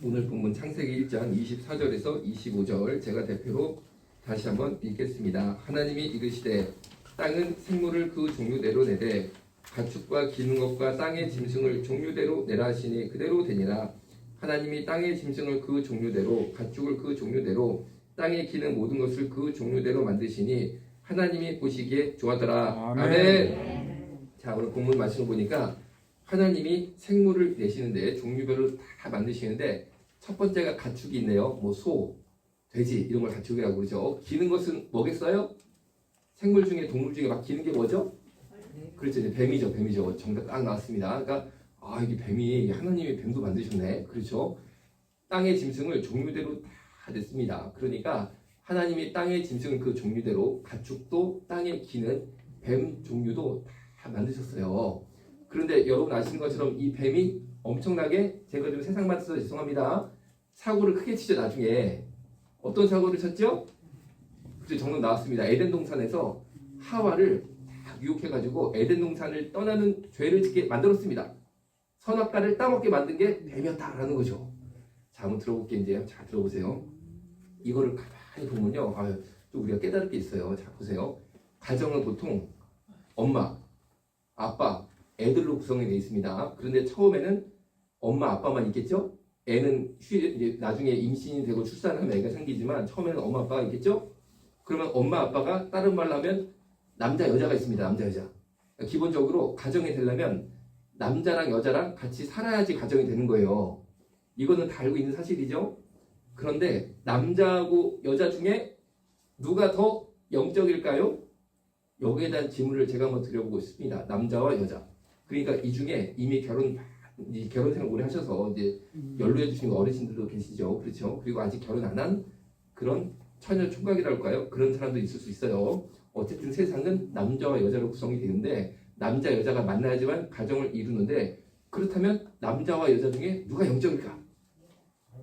오늘 본문 창세기 1장 24절에서 25절 제가 대표로 다시 한번 읽겠습니다. 하나님이 이르시되 땅은 생물을 그 종류대로 내되 가축과 기는 것과 땅의 짐승을 종류대로 내라 하시니 그대로 되니라. 하나님이 땅의 짐승을 그 종류대로 가축을 그 종류대로 땅에 기는 모든 것을 그 종류대로 만드시니 하나님이 보시기에 좋아하더라. 아멘. 자, 오늘 본문 말씀을 보니까 하나님이 생물을 내시는데 종류별로 다 만드시는데 첫 번째가 가축이 있네요. 뭐 소, 돼지 이런 걸 가축이라고 그러죠. 기는 것은 뭐겠어요? 생물 중에 동물 중에 막 기는 게 뭐죠? 그렇죠. 이제 뱀이죠. 정답 딱 나왔습니다. 그러니까 이게 뱀이 하나님이 뱀도 만드셨네. 그렇죠. 땅의 짐승을 종류대로 다 냈습니다. 그러니까 하나님이 땅의 짐승을 그 종류대로 가축도 땅에 기는 뱀 종류도 다 만드셨어요. 그런데 여러분 아시는 것처럼 이 뱀이 엄청나게 제가 좀 세상 말해서 죄송합니다. 사고를 크게 치죠. 나중에 어떤 사고를 쳤죠? 그래서 정답 나왔습니다. 에덴 동산에서 하와를 딱 유혹해가지고 에덴 동산을 떠나는 죄를 짓게 만들었습니다. 선악과를 따먹게 만든 게 뱀이었다라는 거죠. 자, 한번 들어볼게요. 이제 자 들어보세요. 이거를 가만히 보면요, 또 우리가 깨달을 게 있어요. 자 보세요. 가정은 보통 엄마, 아빠, 애들로 구성이 되어 있습니다. 그런데 처음에는 엄마, 아빠만 있겠죠? 애는 이제 나중에 임신이 되고 출산하면 애가 생기지만 처음에는 엄마, 아빠가 있겠죠? 그러면 엄마, 아빠가 다른 말로 하면 남자, 여자가 있습니다. 남자, 여자. 기본적으로 가정이 되려면 남자랑 여자랑 같이 살아야지 가정이 되는 거예요. 이거는 다 알고 있는 사실이죠. 그런데 남자하고 여자 중에 누가 더 영적일까요? 여기에 대한 질문을 제가 한번 드려보고 싶습니다. 남자와 여자. 그러니까 이 중에 이미 결혼 생활 오래 하셔서 이제 연로해 주신 어르신들도 계시죠. 그렇죠. 그리고 아직 결혼 안 한 그런 처녀 총각이랄까요? 그런 사람도 있을 수 있어요. 어쨌든 세상은 남자와 여자로 구성이 되는데 남자 여자가 만나야지만 가정을 이루는데 그렇다면 남자와 여자 중에 누가 영적일까?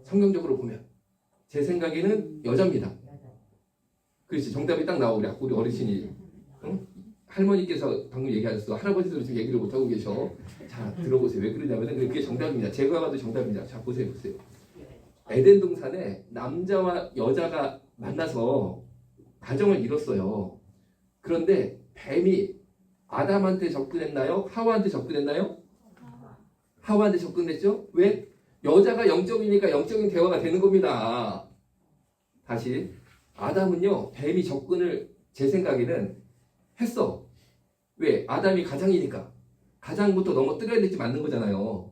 성경적으로 보면 제 생각에는 여자입니다. 그렇지. 정답이 딱 나오고 우리 어르신이 응? 할머니께서 방금 얘기하셨어. 할아버지도 지금 얘기를 못하고 계셔. 자 들어보세요. 왜 그러냐면 그게 정답입니다. 제가 봐도 정답입니다. 자 보세요. 에덴 동산에 남자와 여자가 만나서 가정을 이뤘어요. 그런데 뱀이 아담한테 접근했나요? 하와한테 접근했나요? 하와한테 접근했죠? 왜? 여자가 영적이니까 영적인 대화가 되는 겁니다. 다시 아담은요 뱀이 접근을 제 생각에는 했어. 왜? 아담이 가장이니까 가장부터 넘어뜨려야 되지 맞는 거잖아요.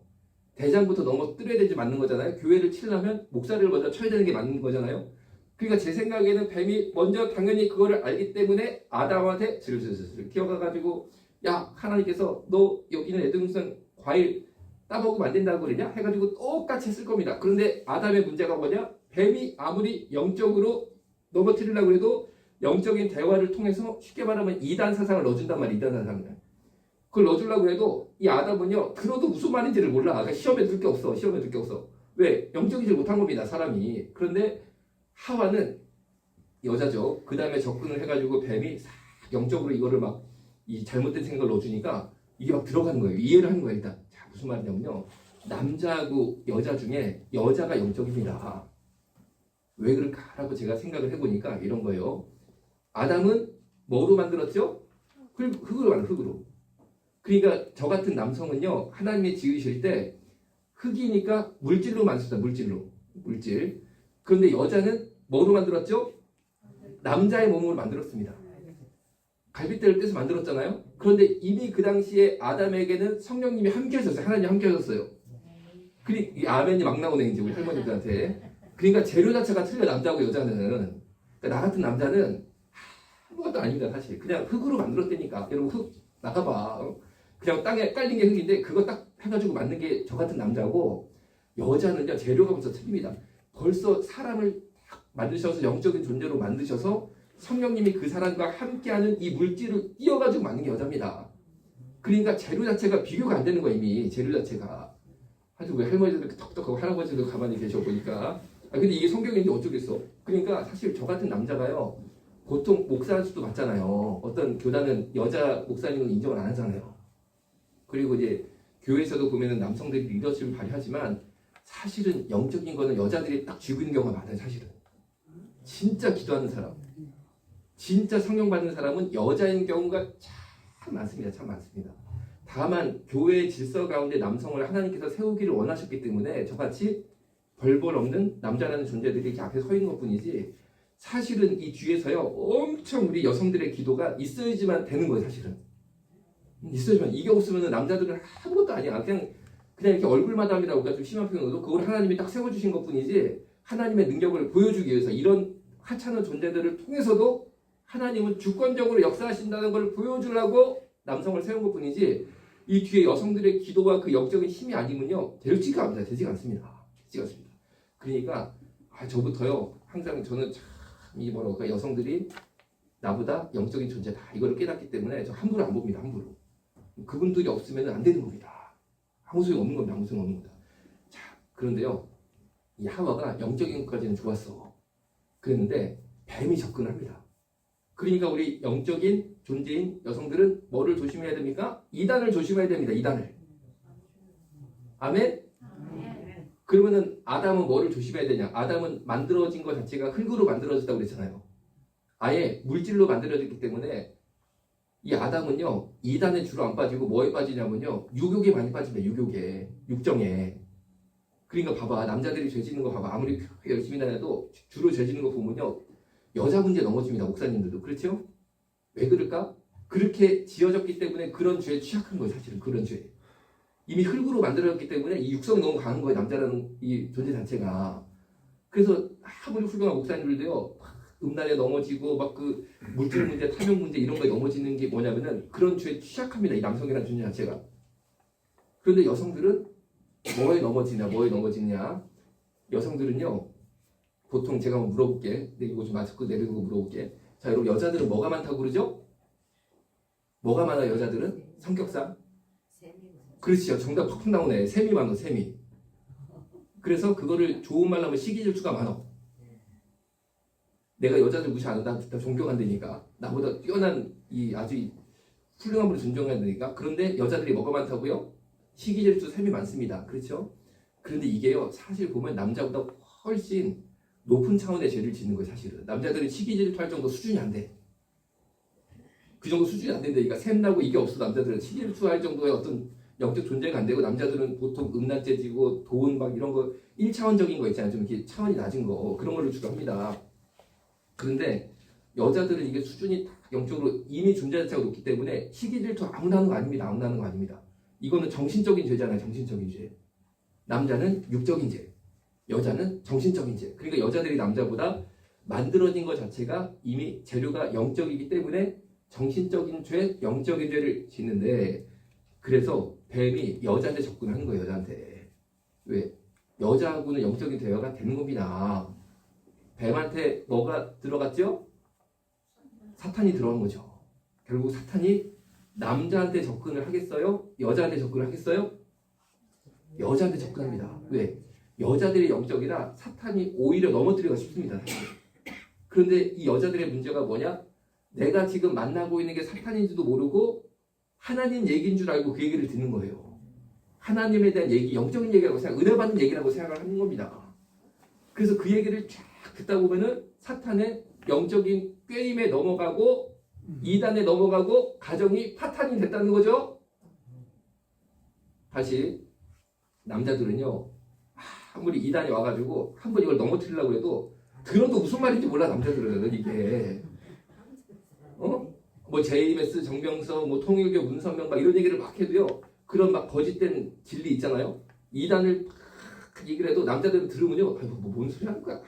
대장부터 넘어뜨려야 되지 맞는 거잖아요. 교회를 치려면 목사를 먼저 쳐야 되는 게 맞는 거잖아요. 그러니까 제 생각에는 뱀이 먼저 당연히 그거를 알기 때문에 아담한테 슬슬 기어가가지고 야 하나님께서 너 여기는 에덴동산 과일 따먹으면 안 된다고 그러냐? 해가지고 똑같이 했을 겁니다. 그런데 아담의 문제가 뭐냐? 뱀이 아무리 영적으로 넘어뜨리려고 해도 영적인 대화를 통해서 쉽게 말하면 이단 사상을 넣어준단 말이에요. 이단 사상을. 그걸 넣어주려고 해도 이 아담은요 들어도 무슨 말인지를 몰라. 그러니까 시험에 들 게 없어. 왜? 영적이지 못한 겁니다. 사람이. 그런데 하와는 여자죠. 그 다음에 접근을 해가지고 뱀이 싹 영적으로 이거를 막 이 잘못된 생각을 넣어주니까 이게 막 들어가는 거예요. 이해를 하는 거예요. 일단. 자, 무슨 말이냐면요. 남자하고 여자 중에 여자가 영적입니다. 왜 그럴까라고 제가 생각을 해보니까 이런 거예요. 아담은 뭐로 만들었죠? 흙으로 만들었어요. 흙으로. 그러니까 저 같은 남성은요. 하나님이 지으실 때 흙이니까 물질로 만들었다. 물질. 그런데 여자는 뭐로 만들었죠? 남자의 몸으로 만들었습니다. 갈빗대를 떼서 만들었잖아요. 그런데 이미 그 당시에 아담에게는 성령님이 함께 하셨어요. 하나님이 함께 하셨어요. 이 아멘이 막 나오네 이제 우리 할머니들한테. 그러니까 재료 자체가 틀려 남자하고 여자는. 그러니까 나 같은 남자는 아무것도 아닙니다 사실. 그냥 흙으로 만들었다니까. 여러분 흙 나가봐. 그냥 땅에 깔린 게 흙인데 그거 딱 해가지고 만든 게 저 같은 남자고 여자는요 재료가 벌써 틀립니다. 벌써 사람을 딱 만드셔서 영적인 존재로 만드셔서 성령님이 그 사람과 함께하는 이 물질을 띄어가지고 만든 게 여자입니다. 그러니까 재료 자체가 비교가 안 되는 거야 이미 재료 자체가. 하여튼 우리 할머니들 톡톡하고 할아버지도 가만히 계셔 보니까 근데 이게 성경인지 어쩌겠어. 그러니까 사실 저 같은 남자가요 보통 목사 수도 받잖아요. 어떤 교단은 여자 목사님은 인정을 안 하잖아요. 그리고 이제 교회에서도 보면은 남성들이 리더십을 발휘하지만 사실은 영적인 거는 여자들이 딱 쥐고 있는 경우가 많아요. 사실은 진짜 기도하는 사람, 진짜 성령 받는 사람은 여자인 경우가 참 많습니다. 참 많습니다. 다만 교회의 질서 가운데 남성을 하나님께서 세우기를 원하셨기 때문에 저같이 벌벌 없는 남자라는 존재들이 이렇게 앞에 서 있는 것뿐이지, 사실은 이 뒤에서요 엄청 우리 여성들의 기도가 있어야지만 되는 거예요. 사실은 있어야지만. 이게 없으면 남자들은 아무것도 아니야. 그냥 이렇게 얼굴마담이라고 우리가 좀 심한 표현으로 그걸 하나님이 딱 세워주신 것뿐이지, 하나님의 능력을 보여주기 위해서 이런 하찮은 존재들을 통해서도 하나님은 주권적으로 역사하신다는 걸 보여주려고 남성을 세운 것뿐이지, 이 뒤에 여성들의 기도와 그 영적인 힘이 아니면요 되지가 않습니다. 되지가 않습니다. 되지가 않습니다. 그러니까 저부터요 항상 저는 참 이 뭐랄까 여성들이 나보다 영적인 존재다 이거를 깨닫기 때문에 저 함부로 안 봅니다. 함부로. 그분들이 없으면 안 되는 겁니다. 아무 소용 없는 겁니다. 아무 소용 없는 겁니다. 자, 그런데요 이 하와가 영적인 것까지는 좋았어. 그랬는데 뱀이 접근합니다. 그러니까 우리 영적인 존재인 여성들은 뭐를 조심해야 됩니까? 이단을 조심해야 됩니다. 이단을. 아멘? 그러면은 아담은 뭐를 조심해야 되냐? 아담은 만들어진 것 자체가 흙으로 만들어졌다고 그랬잖아요. 아예 물질로 만들어졌기 때문에 이 아담은요 이단에 주로 안 빠지고 뭐에 빠지냐면요 유욕에 많이 빠집니다. 유욕에, 육정에. 그러니까 봐봐, 남자들이 죄 짓는 거 봐봐. 아무리 열심히 다녀도 주로 죄 짓는 거 보면요 여자 문제 넘어집니다. 목사님들도. 그렇죠? 왜 그럴까? 그렇게 지어졌기 때문에 그런 죄에 취약한 거예요. 사실은 그런 죄. 이미 흙으로 만들어졌기 때문에 이 육성이 너무 강한 거예요. 남자라는 이 존재 자체가. 그래서 아무리 훌륭한 목사님들도요 음란에 넘어지고 막 그 물질 문제, 탐욕 문제 이런 거에 넘어지는 게 뭐냐면은 그런 죄에 취약합니다. 이 남성이라는 존재 자체가. 그런데 여성들은 뭐에 넘어지냐? 여성들은요 보통 제가 한번 물어볼게. 이거 좀 마스크 내리고 물어볼게. 자, 여러분 여자들은 뭐가 많다고 그러죠? 뭐가 많아 여자들은? 성격상? 그렇죠. 정답 팍팍 나오네. 셈이 많어. 셈이. 그래서 그거를 좋은 말로 하면 시기질투가 많어. 내가 여자들 무시 안 한다. 다 존경한다니까. 나보다 뛰어난 이 아주 훌륭한 분을 존경한다니까. 그런데 여자들이 뭐가 많다고요? 시기질투, 셈이 많습니다. 그렇죠? 그런데 이게요 사실 보면 남자보다 훨씬 높은 차원의 죄를 짓는 거예요. 사실은 남자들은 시기질투할 정도 수준이 안 돼. 그 정도 수준이 안 된다니까. 셈나고 이게 없어. 남자들은 시기질투할 정도의 어떤 영적 존재가 안 되고, 남자들은 보통 음란죄 지고 돈 막 이런 거 1차원적인 거 있잖아요. 좀 이렇게 차원이 낮은 거 그런 걸로 주로 합니다. 그런데 여자들은 이게 수준이 영적으로 이미 존재 자체가 높기 때문에 시기질투 아무나 하는 거 아닙니다. 아무나 하는 거 아닙니다. 이거는 정신적인 죄잖아요. 정신적인 죄. 남자는 육적인 죄, 여자는 정신적인 죄. 그러니까 여자들이 남자보다 만들어진 것 자체가 이미 재료가 영적이기 때문에 정신적인 죄, 영적인 죄를 짓는데, 그래서 뱀이 여자한테 접근하는 거예요. 여자한테. 왜? 여자하고는 영적인 대화가 되는 겁니다. 뱀한테 뭐가 들어갔죠? 사탄이 들어간 거죠. 결국 사탄이 남자한테 접근을 하겠어요? 여자한테 접근을 하겠어요? 여자한테 접근합니다. 왜? 여자들이 영적이라 사탄이 오히려 넘어뜨리기가 쉽습니다. 사실. 그런데 이 여자들의 문제가 뭐냐? 내가 지금 만나고 있는 게 사탄인지도 모르고 하나님 얘기인 줄 알고 그 얘기를 듣는 거예요. 하나님에 대한 얘기, 영적인 얘기라고 생각, 은혜 받는 얘기라고 생각을 하는 겁니다. 그래서 그 얘기를 쫙 듣다 보면은 사탄의 영적인 꾀임에 넘어가고 이단에 넘어가고 가정이 파탄이 됐다는 거죠. 다시 남자들은요 아무리 이단이 와가지고 한번 이걸 넘어뜨리려고 해도 들어도 무슨 말인지 몰라. 남자들은 이게 뭐 JMS, 정병서, 뭐 통일교, 문선명 막 이런 얘기를 막 해도요 그런 막 거짓된 진리 있잖아요. 이단을 막 얘기를 해도 남자들은 들으면요 뭔 소리 하는 거야.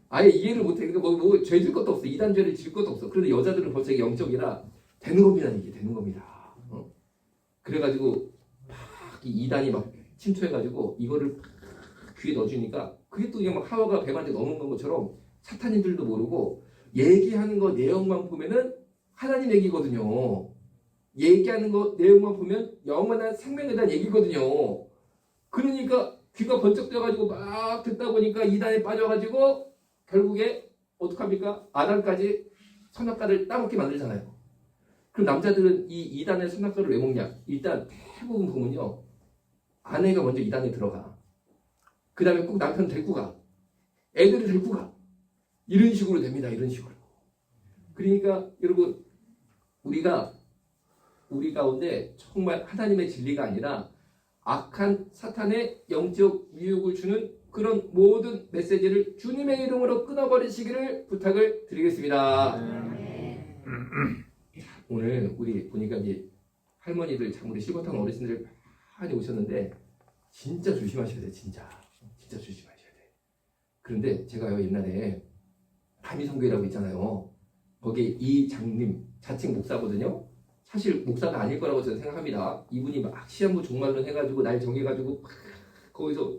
아예 이해를 못해. 그러니까 뭐 죄 질 것도 없어. 이단죄를 질 것도 없어. 그런데 여자들은 벌써 이게 영적이라 되는 겁니다. 이게 되는 겁니다. 그래가지고 막 이 이단이 막 침투해가지고 이거를 귀에 넣어주니까 그게 또 그냥 막 하와가 뱀한테 넘어간 것처럼 사탄인들도 모르고 얘기하는 거 내용만 보면은 하나님 얘기거든요. 얘기하는 거 내용만 보면 영원한 생명에 대한 얘기거든요. 그러니까 귀가 번쩍 떠가지고 막 듣다 보니까 이단에 빠져가지고 결국에 어떡합니까? 아담까지 선악과를 따먹게 만들잖아요. 그럼 남자들은 이 이단의 선악과를 왜 먹냐? 일단 대부분 보면요 아내가 먼저 이단에 들어가. 그 다음에 꼭 남편 데리고 가. 애들을 데리고 가. 이런 식으로 됩니다. 이런 식으로. 그러니까 여러분 우리가 우리 가운데 정말 하나님의 진리가 아니라 악한 사탄의 영적 유혹을 주는 그런 모든 메시지를 주님의 이름으로 끊어버리시기를 부탁을 드리겠습니다. 오늘 우리 보니까 이제 할머니들 참 우리 시골탕 어르신들 많이 오셨는데 진짜 조심하셔야 돼. 진짜 조심하셔야 돼. 그런데 제가요 옛날에 다미성교회라고 있잖아요. 거기에 이 장님 자칭 목사거든요. 사실 목사가 아닐 거라고 저는 생각합니다. 이분이 막 시한부 종말론 해가지고 날 정해가지고 막 거기서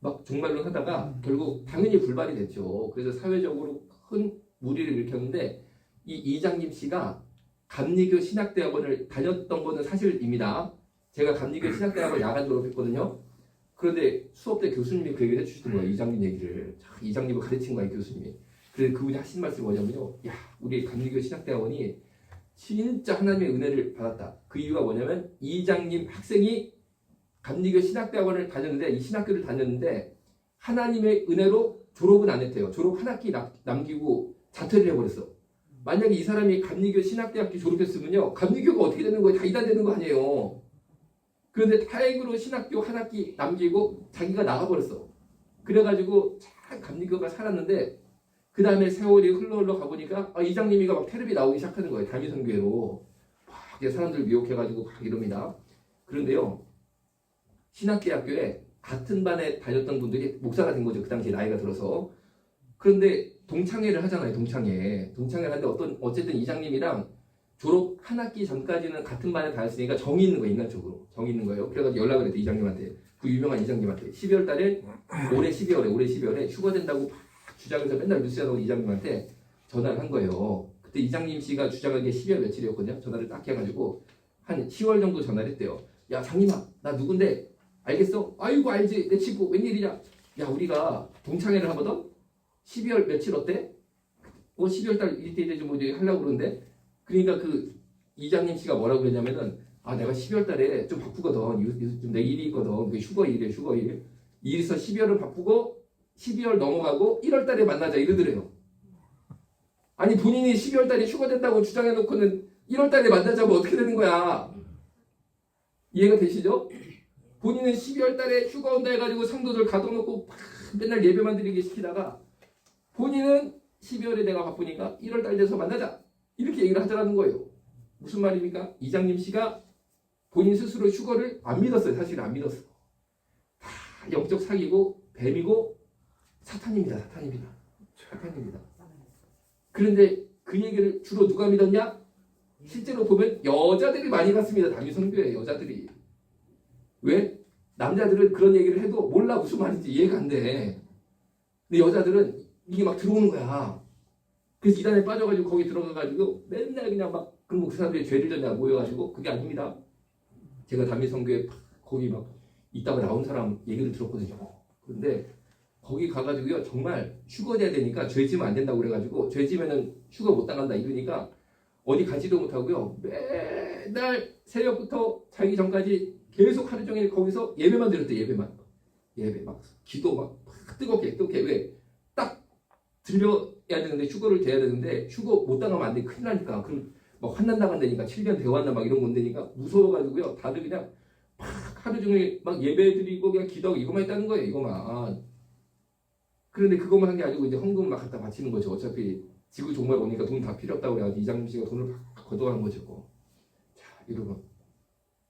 막 종말론 하다가 결국 당연히 불발이 됐죠. 그래서 사회적으로 큰 무리를 일으켰는데 이 이장님 씨가 감리교 신학대학원을 다녔던 거는 사실입니다. 제가 감리교 신학대학원 야간 졸업했거든요. 그런데 수업 때 교수님이 그 얘기를 해주시던 거예요. 이장님 얘기를. 이장님을 가르친 거예요, 교수님이. 그래서 그분이 하신 말씀이 뭐냐면요. 야, 우리 감리교 신학대학원이 진짜 하나님의 은혜를 받았다. 그 이유가 뭐냐면 이장님 학생이 감리교 신학대학원을 다녔는데 이 신학교를 다녔는데 하나님의 은혜로 졸업은 안 했대요. 졸업 한 학기 남기고 자퇴를 해버렸어. 만약에 이 사람이 감리교 신학대학교 졸업했으면요. 감리교가 어떻게 되는 거예요? 다 이단되는 거 아니에요. 그런데 다행으로 신학교 한 학기 남기고 자기가 나가버렸어. 그래가지고 잘 감리교가 살았는데 그 다음에 세월이 흘러 가보니까 이장님이가 막 테레비 나오기 시작하는 거예요. 다미선교회로 막 사람들 미혹해가지고 막 이럽니다. 그런데요. 신학대학교에 같은 반에 다녔던 분들이 목사가 된 거죠. 그 당시에 나이가 들어서. 그런데 동창회를 하잖아요. 동창회를 하는데 어쨌든 이장님이랑 졸업 한 학기 전까지는 같은 반에 다녔으니까 정이 있는 거예요. 인간적으로. 정이 있는 거예요. 그래가지고 연락을 했대. 이장님한테. 그 유명한 이장님한테. 12월 달에 올해 12월에 휴가 된다고 주장해서 맨날 뉴스에 나오는 이장님한테 전화를 한 거예요. 그때 이장님 씨가 주장한 게 12월 며칠이었거든요. 전화를 딱 해가지고 한 10월 정도 전화를 했대요. 야 장님아 나 누군데 알겠어? 아이고 알지 내 친구 웬일이냐. 야 우리가 동창회를 하거든. 12월 며칠 어때? 12월 달 이때 이제 뭐 이제 하려고 그러는데 그러니까 그 이장님 씨가 뭐라고 그랬냐면은 내가 12월 달에 좀 바쁘거든. 좀 내 일이 있거든. 그게 휴거 일이에요. 일 있어 12월은 바쁘고 12월 넘어가고 1월 달에 만나자 이러더래요. 아니 본인이 12월 달에 휴가 된다고 주장해놓고는 1월 달에 만나자면 어떻게 되는 거야? 이해가 되시죠? 본인은 12월 달에 휴가 온다 해가지고 성도들 가둬놓고 맨날 예배만 드리게 시키다가 본인은 12월에 내가 바쁘니까 1월 달 돼서 만나자 이렇게 얘기를 하자라는 거예요. 무슨 말입니까? 이장님 씨가 본인 스스로 휴거를 안 믿었어요. 사실 안 믿었어. 다 영적 사기고 뱀이고 사탄입니다. 그런데 그 얘기를 주로 누가 믿었냐? 실제로 보면 여자들이 많이 갔습니다. 다미선교회 여자들이. 왜? 남자들은 그런 얘기를 해도 몰라 무슨 말인지 이해가 안 돼. 근데 여자들은 이게 막 들어오는 거야. 그래서 이단에 빠져가지고 거기 들어가가지고 맨날 그냥 막 그럼 그 사람들이 죄를 졌냐 모여가지고 그게 아닙니다. 제가 다미선교회 거기 막 있다가 나온 사람 얘기를 들었거든요. 그런데 거기 가가지고요 정말 휴거돼야 되니까 죄 지면 안 된다고 그래가지고 죄 지면은 휴거 못 당한다 이러니까 어디 가지도 못하고요 맨날 새벽부터 자기 전까지 계속 하루 종일 거기서 예배만 드렸대. 예배 막 기도 막 뜨겁게 왜 딱 들려야 되는데 휴거를 돼야 되는데 휴거 못 당하면 안 돼. 큰일 나니까. 그럼 막 환난 나간다니까 7년 대환나 막 이런 건데니까 무서워가지고요 다들 그냥 막 하루 종일 막 예배 드리고 그냥 기도하고 이것만 했다는 거예요. 이것만. 그런데 그것만 한 게 아니고 이제 헌금 막 갖다 바치는 거죠. 어차피 지구 종말 오니까 돈 다 필요 없다고 그래가지고 이장님 씨가 돈을 걷어가는 거죠. 자, 여러분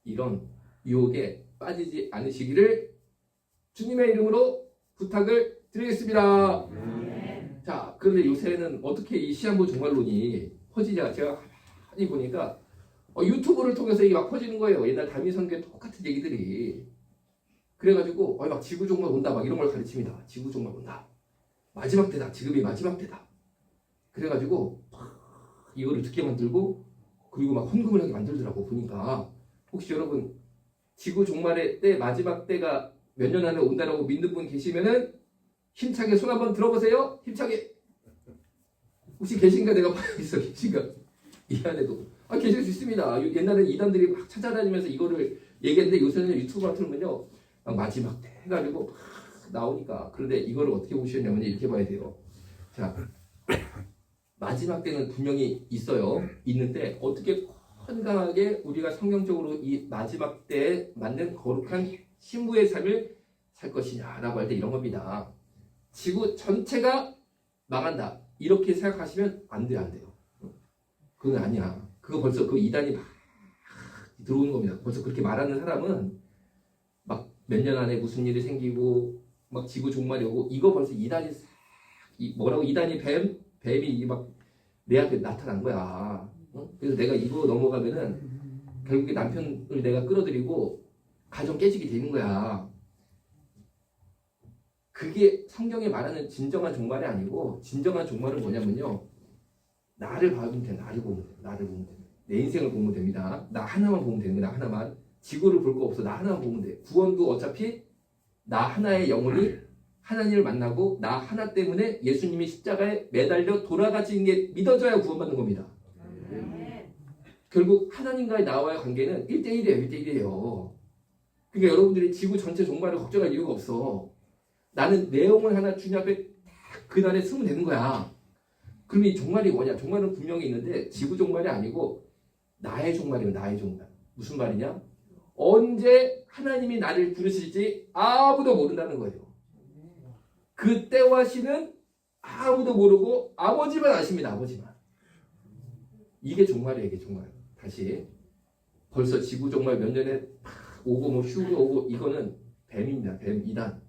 이런 유혹에 빠지지 않으시기를 주님의 이름으로 부탁을 드리겠습니다. 자, 그런데 요새는 어떻게 이 시한부 종말론이 퍼지냐? 제가 많이 보니까 유튜브를 통해서 이게 막 퍼지는 거예요. 옛날 다미선교회 똑같은 얘기들이. 그래가지고 막 지구 종말 온다 막 이런 걸 가르칩니다. 지구 종말 온다. 마지막 때다. 지금이 마지막 때다. 그래가지고 이거를 듣게 만들고 그리고 막 헌금을 하게 만들더라고. 보니까 혹시 여러분 지구 종말의 때 마지막 때가 몇 년 안에 온다라고 믿는 분 계시면은 힘차게 손 한번 들어보세요. 힘차게. 혹시 계신가? 내가 봐야겠어. 계신가? 이 안에도. 계실 수 있습니다. 옛날에 이단들이 막 찾아다니면서 이거를 얘기했는데 요새는 유튜브 같은 거는요 막 마지막 때 해가지고 나오니까. 그런데 이거를 어떻게 보시냐면 이렇게 봐야 돼요. 자, 마지막 때는 분명히 있어요. 있는데 어떻게 건강하게 우리가 성경적으로 이 마지막 때에 맞는 거룩한 신부의 삶을 살 것이냐라고 할 때 이런 겁니다. 지구 전체가 망한다. 이렇게 생각하시면 안 돼요, 안 돼요. 그건 아니야. 그거 벌써 그 이단이 막 들어오는 겁니다. 벌써 그렇게 말하는 사람은 막 몇 년 안에 무슨 일이 생기고 막 지구 종말이 오고 이거 벌써 이단이 뭐라고 이단이 뱀이 막 내 앞에 나타난 거야. 그래서 내가 이거 넘어가면은 결국에 남편을 내가 끌어들이고 가정 깨지게 되는 거야. 그게 성경에 말하는 진정한 종말이 아니고 진정한 종말은 뭐냐면요. 나를 보면 돼. 나를 보면 돼. 나를 보면 돼. 내 인생을 보면 됩니다. 나 하나만 보면 되는 거야. 나 하나만. 지구를 볼 거 없어. 나 하나만 보면 돼. 구원도 어차피 나 하나의 영혼이 하나님을 만나고 나 하나 때문에 예수님이 십자가에 매달려 돌아가시는 게 믿어져야 구원받는 겁니다. 결국 하나님과의 나와의 관계는 1대1이에요. 1대1이에요. 그러니까 여러분들이 지구 전체 종말을 걱정할 이유가 없어. 나는 내 영혼 하나 주님 앞에 그날에 쓰면 되는 거야. 그럼 이 종말이 뭐냐? 종말은 분명히 있는데 지구 종말이 아니고 나의 종말이에요. 나의 종말. 무슨 말이냐? 언제 하나님이 나를 부르실지 아무도 모른다는 거예요. 그 때와 시는 아무도 모르고 아버지만 아십니다. 아버지만. 이게 종말이에요. 이게 종말. 다시 벌써 지구 종말 몇 년에 오고 뭐 휴가 오고 이거는 뱀입니다. 뱀 이단.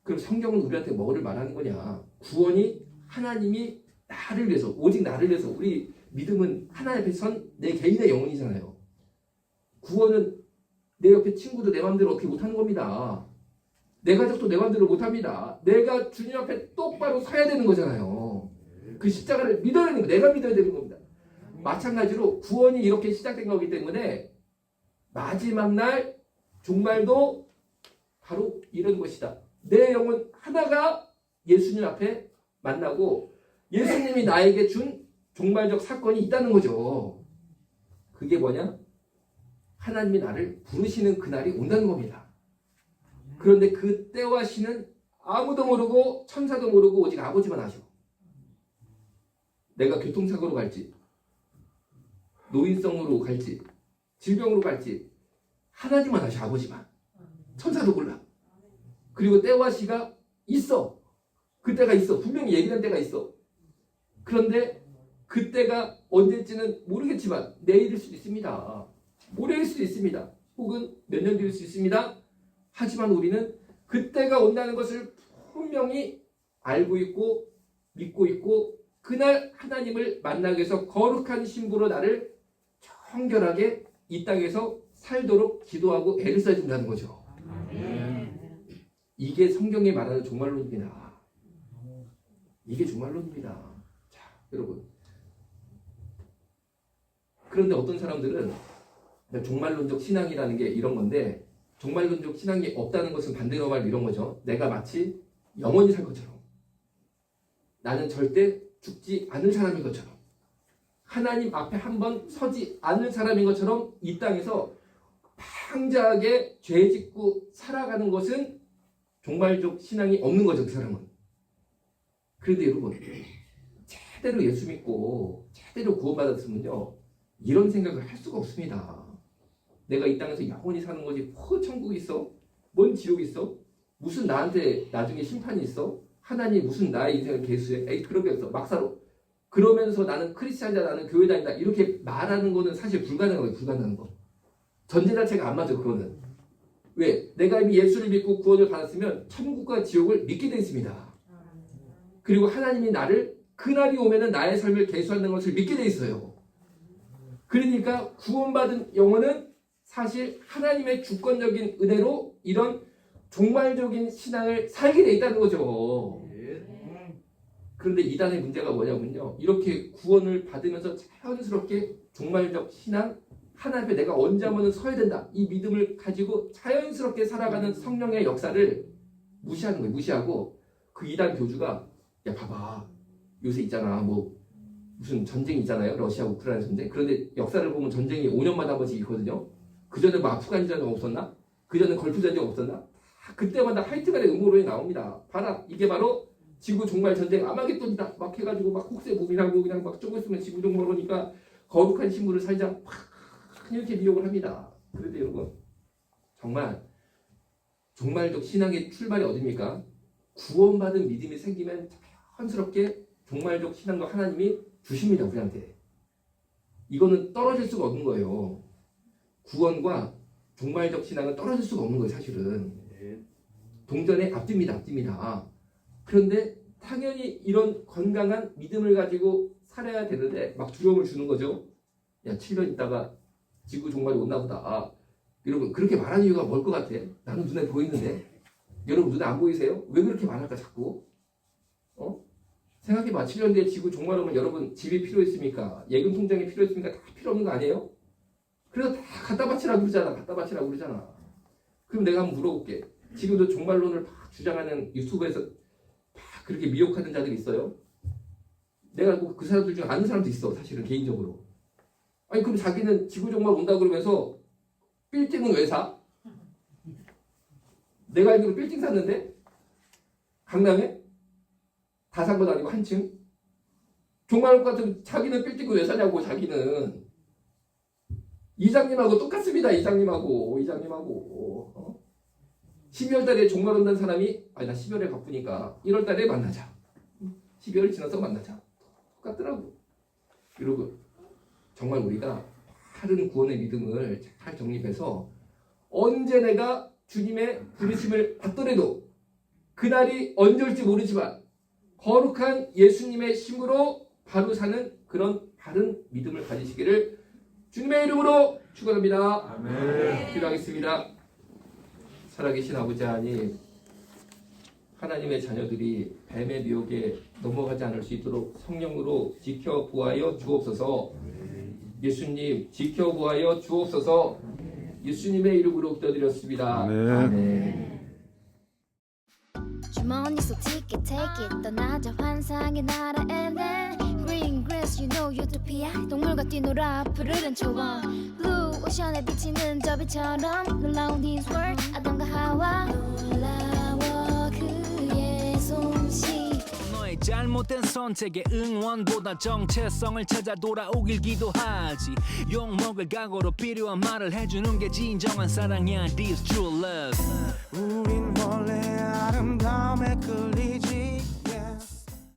그럼 성경은 우리한테 뭐를 말하는 거냐? 구원이 하나님이 나를 위해서 오직 나를 위해서 우리 믿음은 하나님 앞에 선 내 개인의 영혼이잖아요. 구원은 내 옆에 친구도 내 마음대로 어떻게 못하는 겁니다. 내 가족도 내 마음대로 못합니다. 내가 주님 앞에 똑바로 서야 되는 거잖아요. 그 십자가를 믿어야 되는 거 내가 믿어야 되는 겁니다. 마찬가지로 구원이 이렇게 시작된 거기 때문에 마지막 날 종말도 바로 이런 것이다. 내 영혼 하나가 예수님 앞에 만나고 예수님이 나에게 준 종말적 사건이 있다는 거죠. 그게 뭐냐? 하나님이 나를 부르시는 그날이 온다는 겁니다. 그런데 그 때와 시는 아무도 모르고 천사도 모르고 오직 아버지만 아셔. 내가 교통사고로 갈지 노인성으로 갈지 질병으로 갈지 하나님만 아셔. 아버지만. 천사도 몰라. 그리고 때와 시가 있어. 그때가 있어. 분명히 예비한 때가 있어. 그런데 그때가 언제일지는 모르겠지만 내일일 수도 있습니다. 모레일 수도 있습니다. 혹은 몇 년 뒤일 수 있습니다. 하지만 우리는 그때가 온다는 것을 분명히 알고 있고 믿고 있고 그날 하나님을 만나기 위해서 거룩한 신부로 나를 청결하게 이 땅에서 살도록 기도하고 애를 써준다는 거죠. 이게 성경이 말하는 종말론입니다. 이게 종말론입니다. 자, 여러분. 그런데 어떤 사람들은 종말론적 신앙이라는 게 이런 건데 종말론적 신앙이 없다는 것은 반대로 말하면 이런 거죠. 내가 마치 영원히 살 것처럼 나는 절대 죽지 않을 사람인 것처럼 하나님 앞에 한번 서지 않을 사람인 것처럼 이 땅에서 방자하게 죄 짓고 살아가는 것은 종말적 신앙이 없는 거죠. 그 사람은. 그런데 여러분 제대로 예수 믿고 제대로 구원받았으면요 이런 생각을 할 수가 없습니다. 내가 이 땅에서 영원히 사는 거지 뭐 천국이 있어? 뭔 지옥이 있어? 무슨 나한테 나중에 심판이 있어? 하나님 무슨 나의 인생을 계수해? 에이 그런 게 없어. 막사로. 그러면서 나는 크리스찬이다 나는 교회 다닌다 이렇게 말하는 거는 사실 불가능한 거예요. 불가능한 거. 전제 자체가 안 맞아. 그거는. 왜? 내가 이미 예수를 믿고 구원을 받았으면 천국과 지옥을 믿게 돼 있습니다. 그리고 하나님이 나를 그날이 오면은 나의 삶을 계수하는 것을 믿게 돼 있어요. 그러니까 구원받은 영혼은 사실 하나님의 주권적인 은혜로 이런 종말적인 신앙을 살게 돼 있다는 거죠. 그런데 이단의 문제가 뭐냐면요. 이렇게 구원을 받으면서 자연스럽게 종말적 신앙, 하나님 앞에 내가 언제 한번은 서야 된다. 이 믿음을 가지고 자연스럽게 살아가는 성령의 역사를 무시하는 거예요. 무시하고 그 이단 교주가 야 봐봐. 요새 있잖아. 뭐 무슨 전쟁이 있잖아요. 러시아 우크라이나 전쟁. 그런데 역사를 보면 전쟁이 5년마다 한 번씩 있거든요. 그전에 뭐 아프간 전쟁 없었나? 그전에 걸프 전쟁 없었나? 그때마다 하여튼간에 음모론이 나옵니다. 봐라, 이게 바로 지구 종말 전쟁 아마겟돈이다 막 해가지고 막 혹세무민하고 그냥 막 쪼고 있으면 지구 종말오니까 거룩한 신분을 살자 막 이렇게 미혹을 합니다. 그런데 여러분 정말 종말적 신앙의 출발이 어딥니까? 구원받은 믿음이 생기면 자연스럽게 종말적 신앙도 하나님이 주십니다. 우리한테. 이거는 떨어질 수가 없는 거예요. 구원과 종말적 신앙은 떨어질 수가 없는 거예요. 사실은. 동전의 앞뒤입니다. 그런데 당연히 이런 건강한 믿음을 가지고 살아야 되는데 막 두려움을 주는 거죠. 야, 7년 있다가 지구 종말이 온나 보다. 여러분 그렇게 말하는 이유가 뭘 것 같아? 나는 눈에 보이는데 여러분 눈에 안 보이세요? 왜 그렇게 말할까 자꾸? 생각해봐. 7년 뒤에 지구 종말 오면 여러분 집이 필요했습니까? 예금 통장이 필요했습니까? 다 필요 없는 거 아니에요? 그래서 다 갖다 바치라고 그러잖아. 그럼 내가 한번 물어볼게. 지금도 종말론을 막 주장하는 유튜브에서 막 그렇게 미혹하는 자들이 있어요? 내가 그 사람들 중에 아는 사람도 있어. 사실은 개인적으로. 아니 그럼 자기는 지구 종말 온다 그러면서 빌딩은 왜 사? 내가 알기로 빌딩 샀는데 강남에 다 산 건 아니고 한층. 종말 올 것 같으면 자기는 빌딩을 왜 사냐고. 자기는 이장님하고 똑같습니다. 이장님하고 12월 달에 종말 온다는 사람이 아니 나 12월에 바쁘니까 1월 달에 만나자. 12월 지나서 만나자. 똑같더라고. 여러분 정말 우리가 바른 구원의 믿음을 잘 정립해서 언제 내가 주님의 부르심을 받더라도 그날이 언제 올지 모르지만 거룩한 예수님의 힘으로 바로 사는 그런 바른 믿음을 가지시기를 주님의 이름으로 축원합니다. 아멘. 기도하겠습니다. 살아계신 아버지 하나님, 하나님의 자녀들이 뱀의 미혹에 넘어가지 않을 수 있도록 성령으로 지켜보아여 주옵소서. 예수님 지켜보아여 주옵소서. 예수님의 이름으로 기도드렸습니다. 아멘. 주머니 속 ticket take it 떠나자 환상의 나라 LA Green grass you know utopia 동물과 뛰놀아 푸르른 초원 Blue 오션에 비치는 저 빛처럼 놀라운 his world 아담과 하와 놀라워 그의 솜씨 너의 잘못된 선택에 응원보다 정체성을 찾아 돌아오길 기도하지 욕먹을 각오로 필요한 말을 해주는 게 진정한 사랑이야 This true love 우린 원래 아름다움에 끌리지